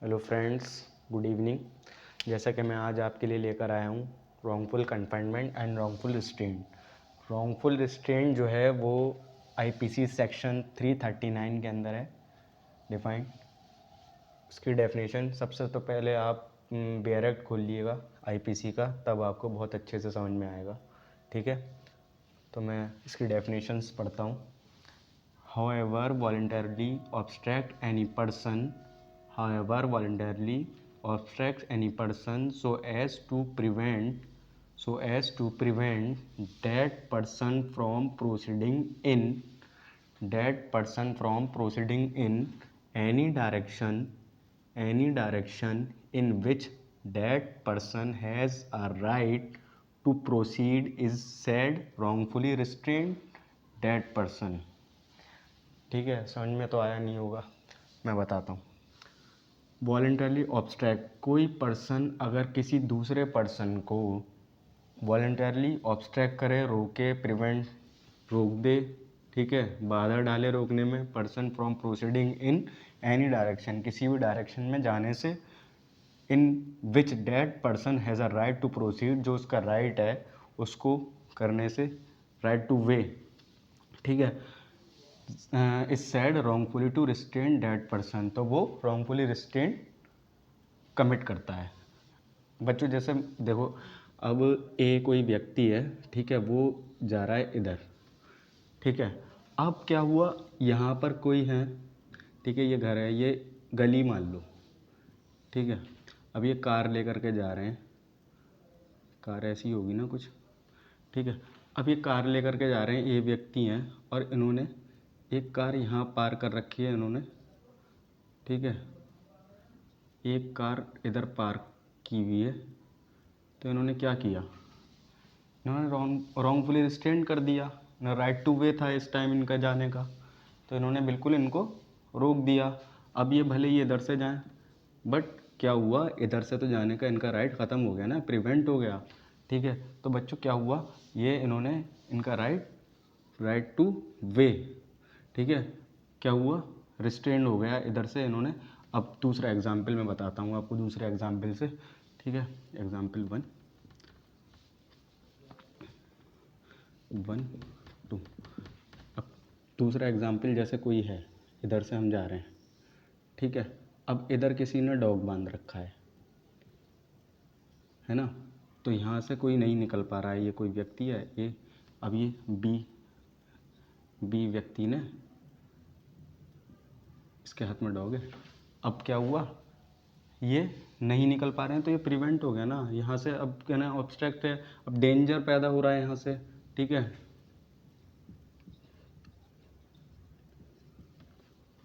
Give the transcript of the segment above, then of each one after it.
Hello friends, good evening. जैसा कि मैं आज आपके लिए लेकर आया हूँ wrongful confinement and wrongful restraint. Wrongful restraint जो है वो आईपीसी सेक्शन 339 के अंदर है डिफाइंड। उसकी डेफिनेशन सबसे तो पहले आप बेयर एक्ट खोल लीजिएगा आईपीसी का, तब आपको बहुत अच्छे से समझ में आएगा। ठीक है, तो मैं इसकी डेफिनेशंस पढ़ता हूँ। However, voluntarily obstruct any person, voluntarily obstruct any person so as to prevent that person from proceeding in any direction in which that person has a right to proceed is said wrongfully restrained that person। ठीक है, समझ में तो आया नहीं होगा, मैं बताता हूँ। वॉलंटरली ऑब्स्ट्रैक्ट, कोई पर्सन अगर किसी दूसरे पर्सन को वॉलंटरली ऑब्स्ट्रैक्ट करे, रोके, प्रिवेंट, रोक दे, ठीक है, बाधा डाले रोकने में, person from proceeding in any direction, किसी भी डायरेक्शन में जाने से, in which that person has a right to proceed, जो उसका राइट है उसको करने से, राइट टू वे, ठीक है, is said wrongfully to restrain that person, तो वो रॉन्गफुली रिस्ट्रेन कमिट करता है। बच्चों जैसे देखो, अब कोई व्यक्ति है, ठीक है, वो जा रहा है इधर, ठीक है, अब क्या हुआ, यहाँ पर कोई है, ठीक है, ये घर है, ये गली मान लो, ठीक है, अब ये कार लेकर के जा रहे हैं, कार ऐसी होगी ना कुछ, ठीक है, अब ये कार लेकर के जा रहे हैं, ये व्यक्ति हैं और इन्होंने एक कार यहाँ पार कर रखी है इन्होंने, ठीक है, एक कार इधर पार्क की हुई है, तो इन्होंने क्या किया, इन्होंने रॉन्गफुली रिस्ट्रेन कर दिया ना, राइट टू वे था इस टाइम इनका जाने का, तो इन्होंने बिल्कुल इनको रोक दिया। अब ये भले ही इधर से जाएं, बट क्या हुआ, इधर से तो जाने का इनका राइट ख़त्म हो गया ना, प्रिवेंट हो गया, ठीक है। तो बच्चों क्या हुआ, ये इन्होंने इनका राइट टू वे, ठीक है, क्या हुआ, रिस्ट्रेन हो गया इधर से इन्होंने। अब दूसरा एग्जाम्पल मैं बताता हूँ आपको, दूसरे एग्जाम्पल से, ठीक है, एग्जाम्पल 1 2। अब दूसरा एग्जाम्पल, जैसे कोई है, इधर से हम जा रहे हैं, ठीक है, अब इधर किसी ने डॉग बांध रखा है ना, तो यहाँ से कोई नहीं निकल पा रहा है, ये कोई व्यक्ति है, ये अब ये बी व्यक्ति ने, इसके हाथ में डॉग है, अब क्या हुआ, ये नहीं निकल पा रहे हैं, तो ये प्रिवेंट हो गया ना यहाँ से। अब क्या ना, ऑब्स्ट्रैक्ट है, अब डेंजर पैदा हो रहा है यहाँ से, ठीक है,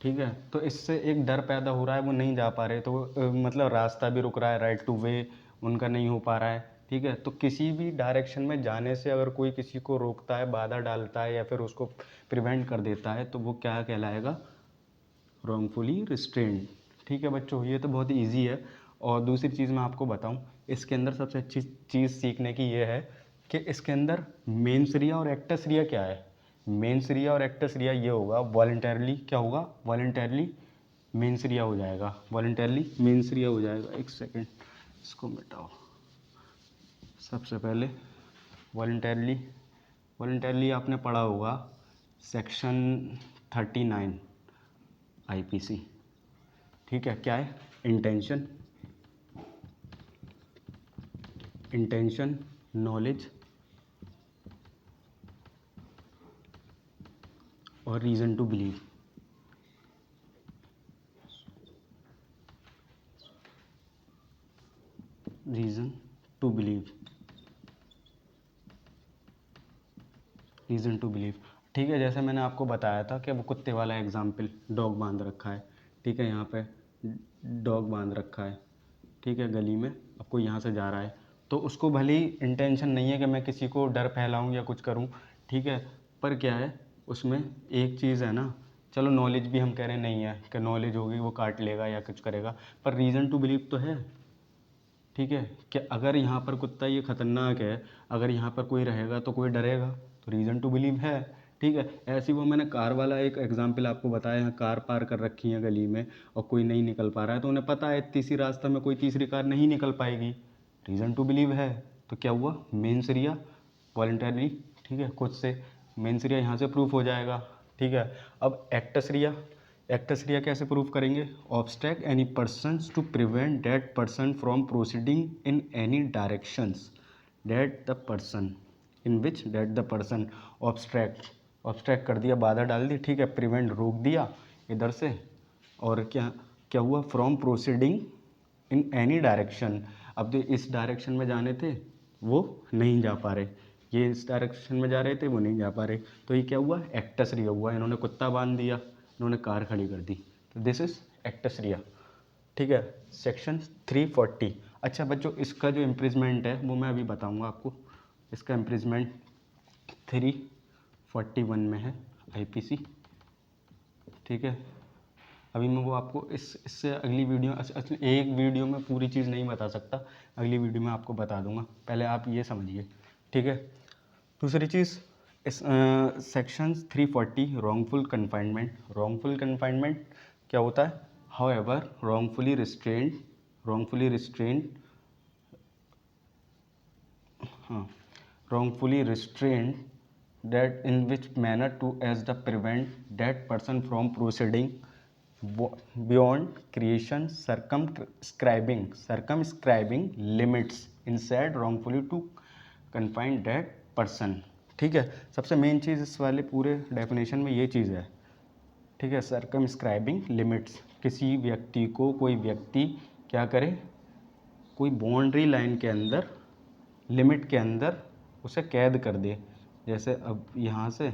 ठीक है, तो इससे एक डर पैदा हो रहा है, वो नहीं जा पा रहे, तो मतलब रास्ता भी रुक रहा है, राइट टू वे उनका नहीं हो पा रहा है, ठीक है। तो किसी भी डायरेक्शन में जाने से अगर कोई किसी को रोकता है, बाधा डालता है या फिर उसको प्रिवेंट कर देता है, तो वो क्या कहलाएगा, रॉन्गफुली रिस्ट्रेंड। ठीक है बच्चों, ये तो बहुत ही ईजी है। और दूसरी चीज़ मैं आपको बताऊं, इसके अंदर सबसे अच्छी चीज़ सीखने की ये है कि इसके अंदर मेंस रिया और एक्टस रिया क्या है। मेंस रिया और एक्टस रिया ये होगा, वॉलंटरली क्या होगा, वॉलंटरली मेंस रिया हो जाएगा, वॉलंटरली मेंस रिया हो जाएगा। एक सेकेंड, इसको मिटाओ। सबसे पहले वॉलंटरली आपने पढ़ा होगा सेक्शन 39 आईपीसी, ठीक है, क्या है, इंटेंशन, नॉलेज और reason to believe. Reason to believe, ठीक है। जैसे मैंने आपको बताया था कि वो कुत्ते वाला एग्जाम्पल, डॉग बांध रखा है, ठीक है, यहाँ पे डॉग बांध रखा है, ठीक है, गली में, अब कोई यहाँ से जा रहा है, तो उसको भले ही इंटेंशन नहीं है कि मैं किसी को डर फैलाऊँ या कुछ करूँ, ठीक है, पर क्या है उसमें एक चीज़ है ना, चलो नॉलेज भी हम कह रहे नहीं है कि नॉलेज होगी वो काट लेगा या कुछ करेगा, पर रीज़न टू बिलीव तो है, ठीक है, कि अगर यहाँ पर कुत्ता ये ख़तरनाक है, अगर यहाँ पर कोई रहेगा तो कोई डरेगा, तो रीज़न टू बिलीव है, ठीक है। ऐसी वो मैंने कार वाला एक एग्जांपल आपको बताया, यहाँ कार पार कर रखी है गली में और कोई नहीं निकल पा रहा है, तो उन्हें पता है तीसरी रास्ता में कोई तीसरी कार नहीं निकल पाएगी, रीज़न टू बिलीव है। तो क्या हुआ, मेंस रिया वॉलंटरी, ठीक है, खुद से मेंस रिया यहाँ से प्रूफ हो जाएगा। ठीक है, अब एक्टस रिया, एक्टस रिया कैसे प्रूफ करेंगे, obstruct any persons to prevent that person from proceeding in any directions that the person in which that the person, obstruct कर दिया, बाधा डाल दी, ठीक है, प्रिवेंट रोक दिया इधर से, और क्या क्या हुआ, from proceeding in any direction. अब जो इस डायरेक्शन में जाने थे वो नहीं जा पा रहे, ये इस डायरेक्शन में जा रहे थे वो नहीं जा पा रहे, तो ये क्या हुआ, एक्टस रिया हुआ, इन्होंने कुत्ता बांध दिया, इन्होंने कार खड़ी कर दी, तो दिस इज एक्टस रिया। ठीक है, सेक्शन 340। अच्छा बच्चों, इसका जो इम्प्रिजमेंट है वो मैं अभी बताऊंगा आपको, इसका इम्प्रिजमेंट 341 में है आईपीसी। ठीक है, अभी मैं वो आपको इससे अगली वीडियो, एक वीडियो में पूरी चीज़ नहीं बता सकता, अगली वीडियो में आपको बता दूंगा, पहले आप ये समझिए। ठीक है, दूसरी चीज़ इस section 340 wrongful confinement. Wrongful confinement क्या होता है, हाउएवर रॉन्गफुली रिस्ट्रेंड, हाँ, wrongfully restrained that in which manner to as the prevent that person from proceeding beyond creation circumscribing limits inside wrongfully to confine that person। ठीक है, सबसे main चीज़ इस वाले पूरे डेफिनेशन में ये चीज़ है। ठीक है, सर्कमस्क्राइबिंग लिमिट्स, किसी व्यक्ति को कोई व्यक्ति क्या करे, कोई बाउंड्री लाइन के अंदर, लिमिट के अंदर उसे कैद कर दे। जैसे अब यहाँ से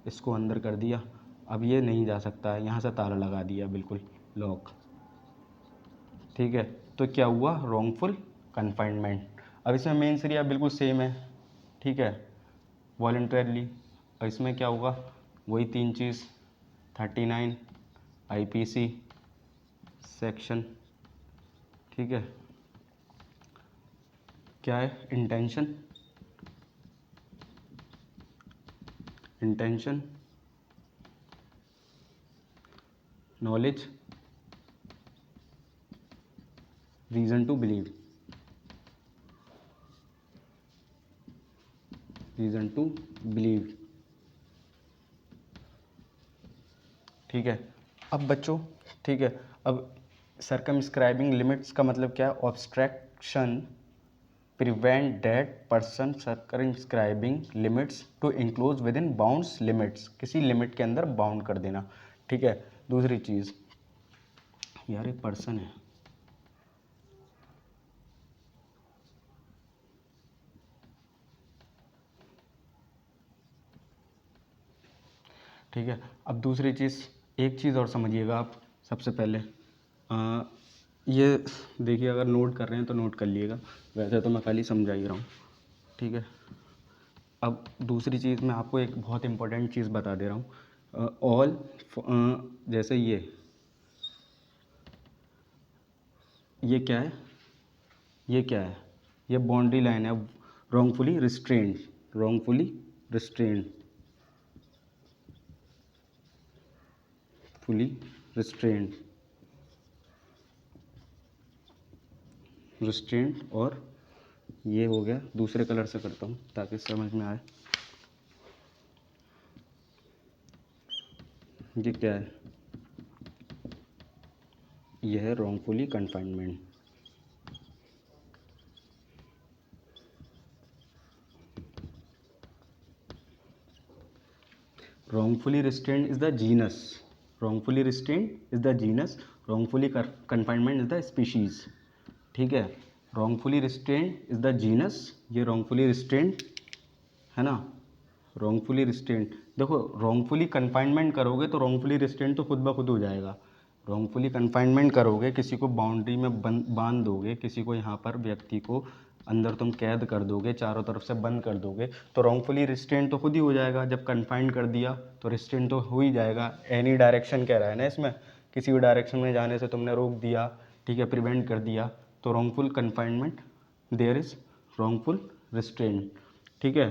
इसको अंदर कर दिया, अब ये नहीं जा सकता है, यहाँ से ताला लगा दिया बिल्कुल लॉक। ठीक है, तो क्या हुआ, रॉन्गफुल कन्फाइनमेंट। अब इसमें मेंस रिया बिल्कुल सेम है, ठीक है, वॉलंटरली। और इसमें क्या होगा, वही तीन चीज़ 39 आईपीसी सेक्शन। ठीक है, क्या है, intention, knowledge, reason to believe, ठीक है। अब बच्चों, ठीक है, अब सर्कमस्क्राइबिंग लिमिट्स का मतलब क्या है, obstruction prevent that person circumscribing limits to enclose within bounds limits, किसी लिमिट के अंदर बाउंड कर देना। ठीक है, दूसरी चीज़, यार एक पर्सन है, ठीक है। अब दूसरी चीज़, एक चीज़ और समझिएगा आप, सबसे पहले ये देखिए, अगर नोट कर रहे हैं तो नोट कर लिएगा, वैसे तो मैं खाली समझा ही रहा हूँ। ठीक है, अब दूसरी चीज़ मैं आपको एक बहुत इंपॉर्टेंट चीज़ बता दे रहा हूँ। ऑल जैसे ये क्या है, ये क्या है, ये बाउंड्री लाइन है, रॉन्गफुली रिस्ट्रेंड, फुली रिस्ट्रेंड, और ये हो गया, दूसरे कलर से करता हूँ ताकि समझ में आए। ये क्या है, यह है wrongfully confinement. wrongfully restrained is the genus, wrongfully confinement is the species। ठीक है, wrongfully restrained is the genus, ये wrongfully restrained है ना, wrongfully restrained। देखो wrongfully confinement करोगे तो wrongfully restrained तो खुद ब खुद हो जाएगा। wrongfully confinement करोगे, किसी को बाउंड्री में बांध दोगे, किसी को यहाँ पर व्यक्ति को अंदर तुम कैद कर दोगे, चारों तरफ से बंद कर दोगे, तो रॉन्गफुली रिस्ट्रेंट तो खुद ही हो जाएगा। जब कन्फाइंड कर दिया तो रिस्ट्रेंट तो हो ही जाएगा। एनी डायरेक्शन कह रहा है ना इसमें, किसी भी डायरेक्शन में जाने से तुमने रोक दिया, ठीक है, प्रिवेंट कर दिया, तो wrongful confinement, there is wrongful restraint. ठीक है,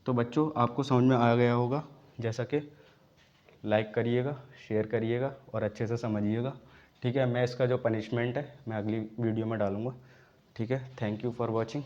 तो बच्चों आपको समझ में आ गया होगा। जैसा कि लाइक करिएगा, शेयर करिएगा और अच्छे से समझिएगा। ठीक है, मैं इसका जो पनिशमेंट है मैं अगली वीडियो में डालूँगा। ठीक है, थैंक यू फॉर वॉचिंग।